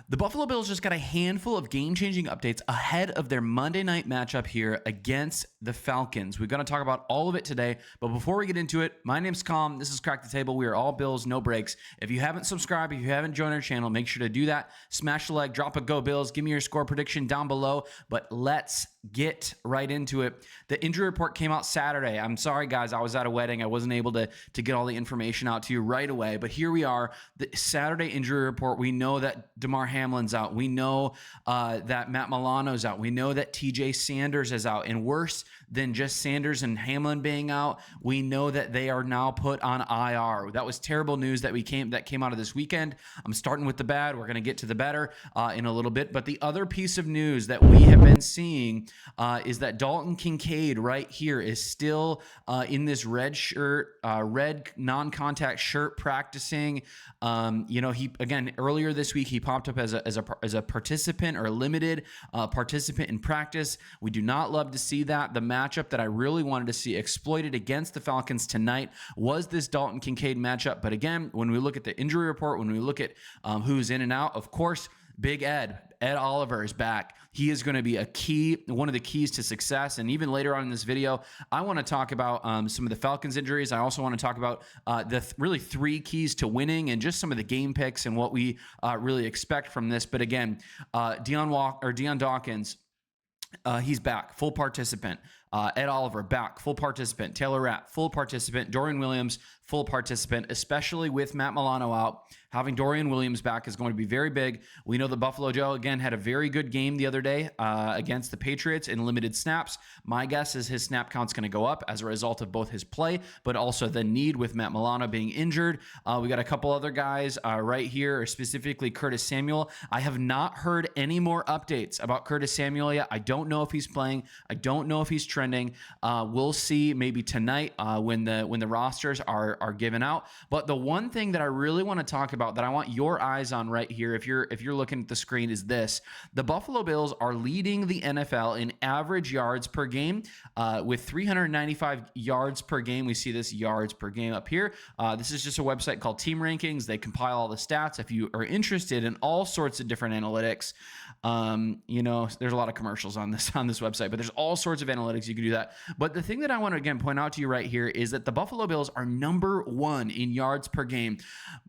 The Buffalo Bills just got a handful of game-changing updates ahead of their Monday night matchup here against the Falcons. We're going to talk about all of it today, but before we get into it, my name's Calm. This is Crack the Table. We are all Bills, no breaks. If you haven't subscribed, if you haven't joined our channel, make sure to do that. Smash the like, drop a Go Bills, give me your score prediction down below, but let's get right into it. The injury report came out Saturday. I'm sorry, guys. I was at a wedding. I wasn't able to get all the information out to you right away, but here we are. The Saturday injury report, we know that Damar Hamlin's out. We know that Matt Milano's out. We know that TJ Sanders is out. And worse than just Sanders and Hamlin being out, we know that they are now put on IR. That was terrible news that came out of this weekend. I'm starting with the bad. We're going to get to the better in a little bit. But the other piece of news that we have been seeing is that Dalton Kincaid right here is still in this red shirt, red non-contact shirt practicing. He again earlier this week he popped up as a participant or a limited participant in practice. We do not love to see that. The matchup that I really wanted to see exploited against the Falcons tonight was this Dalton Kincaid matchup. But again, when we look at the injury report, when we look at who's in and out, of course, Big Ed Oliver is back. He is going to be one of the keys to success. And even later on in this video, I want to talk about some of the Falcons injuries. I also want to talk about really three keys to winning and just some of the game picks and what we really expect from this. But again, Dion Dawkins, he's back, full participant. Ed Oliver back, full participant. Taylor Rapp, full participant. Dorian Williams, full participant, especially with Matt Milano out. Having Dorian Williams back is going to be very big. We know the Buffalo Joe, again, had a very good game the other day against the Patriots in limited snaps. My guess is his snap count's going to go up as a result of both his play, but also the need with Matt Milano being injured. We got a couple other guys right here, specifically Curtis Samuel. I have not heard any more updates about Curtis Samuel yet. I don't know if he's playing. I don't know if he's trending. We'll see maybe tonight when the rosters are given out. But the one thing that I really want to talk about that I want your eyes on right here, if you're looking at the screen, is this. The Buffalo Bills are leading the NFL in average yards per game with 395 yards per game. We see this yards per game up here. This is just a website called Team Rankings. They compile all the stats. If you are interested in all sorts of different analytics, there's a lot of commercials on this website, but there's all sorts of analytics. You can do that. But the thing that I want to again point out to you right here is that the Buffalo Bills are number one in yards per game.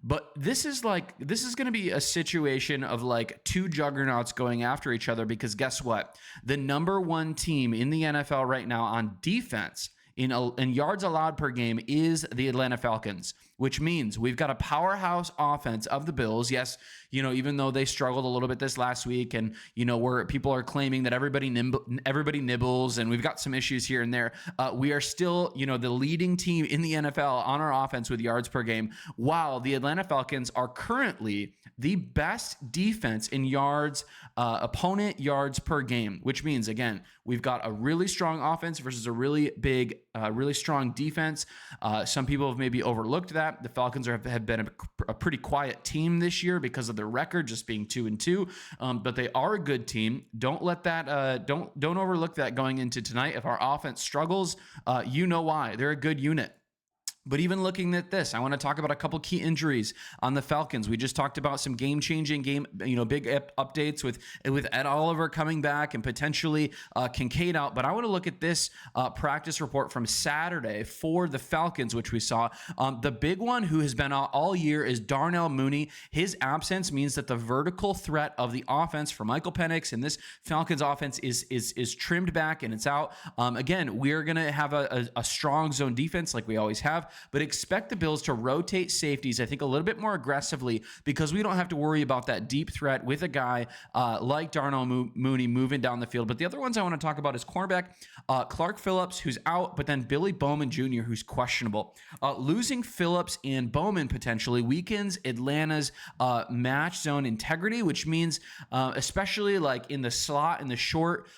But this is going to be a situation of like two juggernauts going after each other, because guess what? The number one team in the NFL right now on defense in yards allowed per game is the Atlanta Falcons, which means we've got a powerhouse offense of the Bills. Yes, even though they struggled a little bit this last week, and where people are claiming that everybody nibbles, and we've got some issues here and there, we are still the leading team in the NFL on our offense with yards per game, while the Atlanta Falcons are currently the best defense in opponent yards per game, which means, again, we've got a really strong offense versus a really big, really strong defense. Some people have maybe overlooked that. The Falcons have been a pretty quiet team this year because of their record just being 2-2, but they are a good team. Don't let that don't overlook that going into tonight. If our offense struggles, you know why. They're a good unit. But even looking at this, I want to talk about a couple key injuries on the Falcons. We just talked about some game-changing big updates with Ed Oliver coming back and potentially Kincaid out. But I want to look at this practice report from Saturday for the Falcons, which we saw. The big one who has been out all year is Darnell Mooney. His absence means that the vertical threat of the offense for Michael Penix and this Falcons offense is trimmed back and it's out. Again, we're going to have a strong zone defense like we always have, but expect the Bills to rotate safeties, I think, a little bit more aggressively, because we don't have to worry about that deep threat with a guy like Darnell Mooney moving down the field. But the other ones I want to talk about is cornerback Clark Phillips, who's out, but then Billy Bowman Jr., who's questionable. Losing Phillips and Bowman potentially weakens Atlanta's match zone integrity, which means especially like in the slot and the short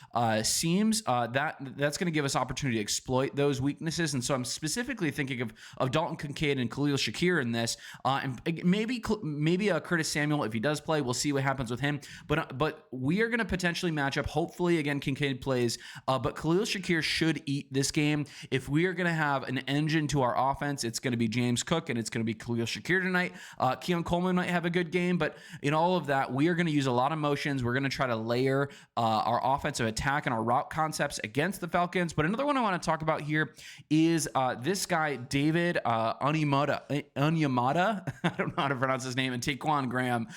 seams, that's going to give us opportunity to exploit those weaknesses. And so I'm specifically thinking of of Dalton Kincaid and Khalil Shakir in this, and maybe Curtis Samuel if he does play. We'll see what happens with him. But we are going to potentially match up. Hopefully, again, Kincaid plays, but Khalil Shakir should eat this game. If we are going to have an engine to our offense, it's going to be James Cook and it's going to be Khalil Shakir tonight. Keon Coleman might have a good game, but in all of that, we are going to use a lot of motions. We're going to try to layer our offensive attack and our route concepts against the Falcons. But another one I want to talk about here is this guy, David Onyemata. I don't know how to pronounce his name, and Taquan Graham.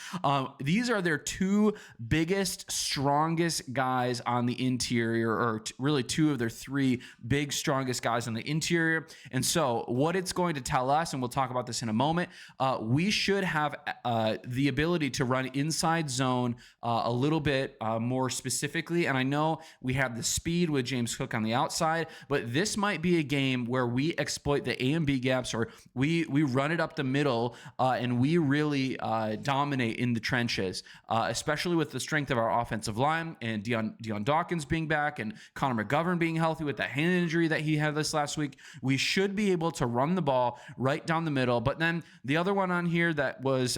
These are their two biggest, strongest guys on the interior, or really two of their three big, strongest guys on the interior. And so what it's going to tell us, and we'll talk about this in a moment, we should have the ability to run inside zone a little bit more specifically. And I know we have the speed with James Cook on the outside, but this might be a game where we exploit the A and B gaps, or we run it up the middle and we really dominate in the trenches, especially with the strength of our offensive line and Deion Dawkins being back and Connor McGovern being healthy with that hand injury that he had this last week. We should be able to run the ball right down the middle. But then the other one on here that was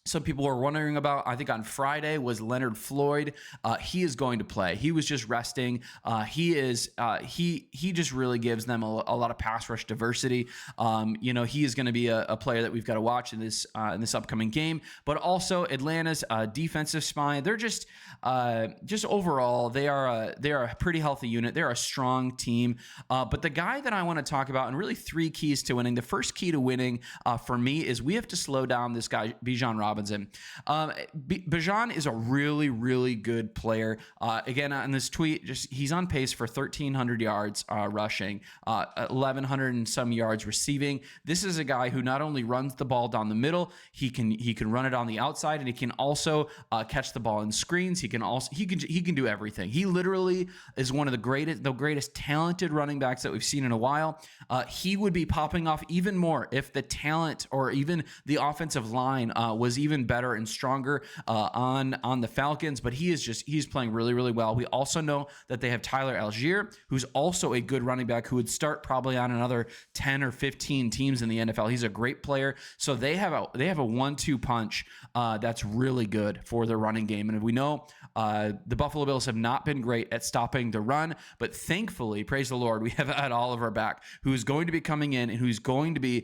some people were wondering about, I think on Friday, was Leonard Floyd. He is going to play. He was just resting. He just really gives them a lot of pass rush diversity. He is going to be a player that we've got to watch in this upcoming game. But also Atlanta's defensive spine. They're just overall, they are a pretty healthy unit. They're a strong team. But the guy that I want to talk about, and really three keys to winning. The first key to winning for me is we have to slow down this guy, Bijan Robinson. Bijan is a really, really good player. Again, on this tweet, he's on pace for 1,300 yards rushing, 1,100 and some yards receiving. This is a guy who not only runs the ball down the middle, he can run it on the outside, and he can also catch the ball in screens. He can do everything. He literally is one of the greatest talented running backs that we've seen in a while. He would be popping off even more if the talent or even the offensive line was even better and stronger on the Falcons, but he's playing really, really well. We also know that they have Tyler Algier, who's also a good running back who would start probably on another 10 or 15 teams in the NFL. He's a great player. So they have a 1-2 punch that's really good for their running game. And we know the Buffalo Bills have not been great at stopping the run, but thankfully, praise the Lord, we have had Oliver back, who's going to be coming in and who's going to be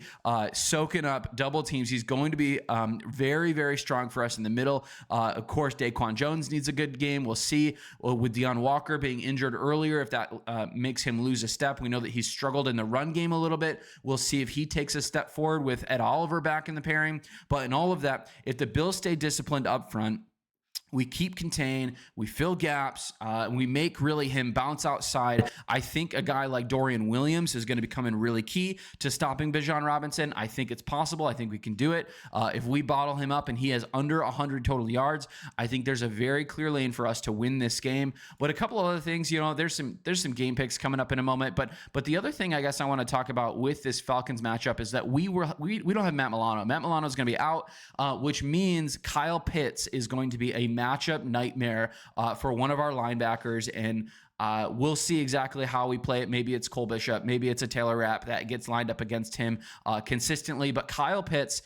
soaking up double teams. He's going to be very, very strong for us in the middle. Of course, Daquan Jones needs a good game. We'll see with Deion Walker being injured earlier if that makes him lose a step. We know that he's struggled in the run game a little bit. We'll see if he takes a step forward with Ed Oliver back in the pairing. But in all of that, if the Bills stay disciplined up front, we keep contained, we fill gaps, we make really him bounce outside. I think a guy like Dorian Williams is going to become really key to stopping Bijan Robinson. I think it's possible. I think we can do it. If we bottle him up and he has under 100 total yards, I think there's a very clear lane for us to win this game. But a couple of other things, there's some game picks coming up in a moment. But the other thing I guess I want to talk about with this Falcons matchup is that we don't have Matt Milano. Matt Milano is going to be out, which means Kyle Pitts is going to be a matchup nightmare for one of our linebackers, and we'll see exactly how we play it. Maybe it's Cole Bishop, maybe it's a Taylor Rapp that gets lined up against him consistently. But Kyle Pitts,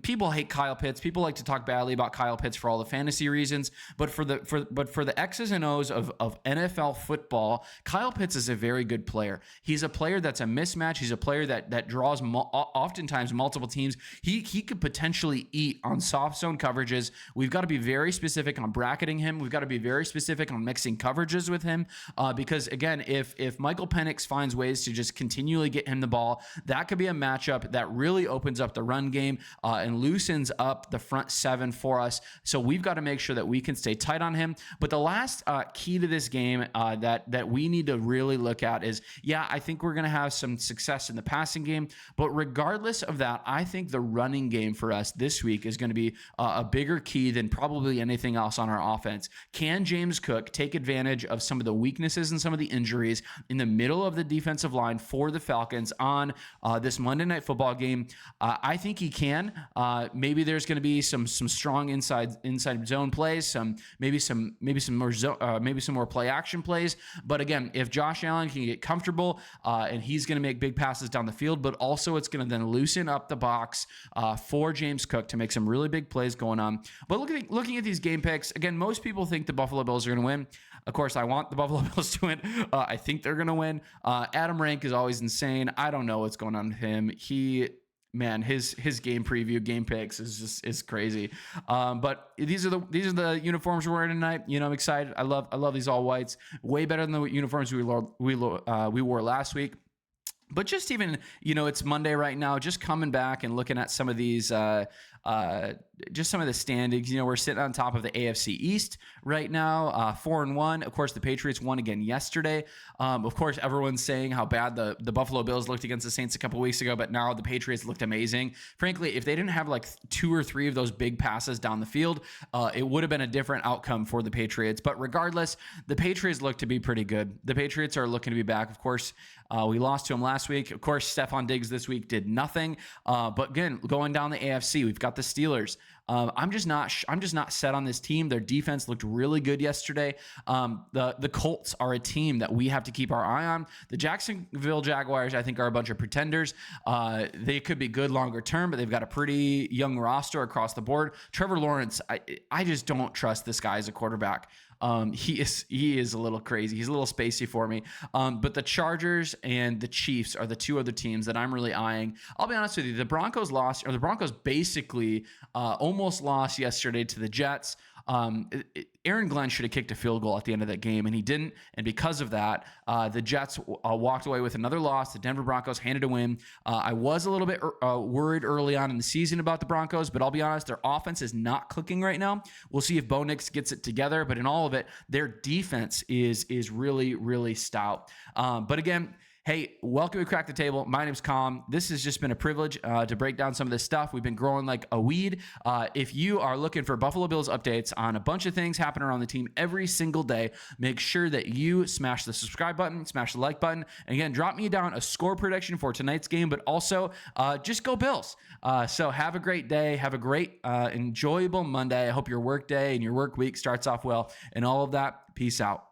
people hate Kyle Pitts. People like to talk badly about Kyle Pitts for all the fantasy reasons. But for the X's and O's of NFL football, Kyle Pitts is a very good player. He's a player that's a mismatch. He's a player that draws oftentimes multiple teams. He could potentially eat on soft zone coverages. We've got to be very specific on bracketing him. We've got to be very specific on mixing coverages with him because, again, if Michael Penix finds ways to just continually get him the ball, that could be a matchup that really opens up the run game and loosens up the front seven for us. So we've got to make sure that we can stay tight on him. But the last key to this game that we need to really look at is, I think we're going to have some success in the passing game. But regardless of that, I think the running game for us this week is going to be a bigger key than probably anything else on our offense. Can James Cook take advantage of some some of the weaknesses and some of the injuries in the middle of the defensive line for the Falcons on this Monday Night Football game. I think he can. Maybe there's going to be some strong inside zone plays, maybe some more play action plays. But again, if Josh Allen can get comfortable and he's going to make big passes down the field, but also it's going to then loosen up the box for James Cook to make some really big plays going on. But looking at these game picks, again, most people think the Buffalo Bills are going to win. Of course, I want the Buffalo Bills to win. I think they're going to win. Adam Rank is always insane. I don't know what's going on with him. His game preview, game picks is crazy. But these are the uniforms we're wearing tonight. I'm excited. I love these all whites. Way better than the uniforms we wore last week. But just even, it's Monday right now, just coming back and looking at some of these, just some of the standings. We're sitting on top of the AFC East right now, 4-1. Of course, the Patriots won again yesterday. Of course, everyone's saying how bad the Buffalo Bills looked against the Saints a couple weeks ago, but now the Patriots looked amazing. Frankly, if they didn't have like 2 or 3 of those big passes down the field, it would have been a different outcome for the Patriots. But regardless, the Patriots look to be pretty good. The Patriots are looking to be back. Of course, we lost to them last week. Of course, Stephon Diggs this week did nothing. But again, going down the AFC, we've got the Steelers. I'm just not set on this team. Their defense looked really good yesterday. The Colts are a team that we have to keep our eye on. The Jacksonville Jaguars, I think, are a bunch of pretenders. They could be good longer term, but they've got a pretty young roster across the board. Trevor Lawrence, I just don't trust this guy as a quarterback. He is a little crazy. He's a little spacey for me. But the Chargers and the Chiefs are the 2 other teams that I'm really eyeing. I'll be honest with you. The Broncos basically almost lost yesterday to the Jets. Aaron Glenn should have kicked a field goal at the end of that game, and he didn't. And because of that, the Jets walked away with another loss. The Denver Broncos handed a win. I was a little bit worried early on in the season about the Broncos, but I'll be honest, their offense is not clicking right now. We'll see if Bo Nix gets it together, but in all of it, their defense is really, really stout. But again, hey, welcome to Crack the Table. My name's Com. This has just been a privilege to break down some of this stuff. We've been growing like a weed. If you are looking for Buffalo Bills updates on a bunch of things happening around the team every single day, make sure that you smash the subscribe button, smash the like button, and again, drop me down a score prediction for tonight's game, but also just go Bills. So have a great day. Have a great, enjoyable Monday. I hope your work day and your work week starts off well and all of that. Peace out.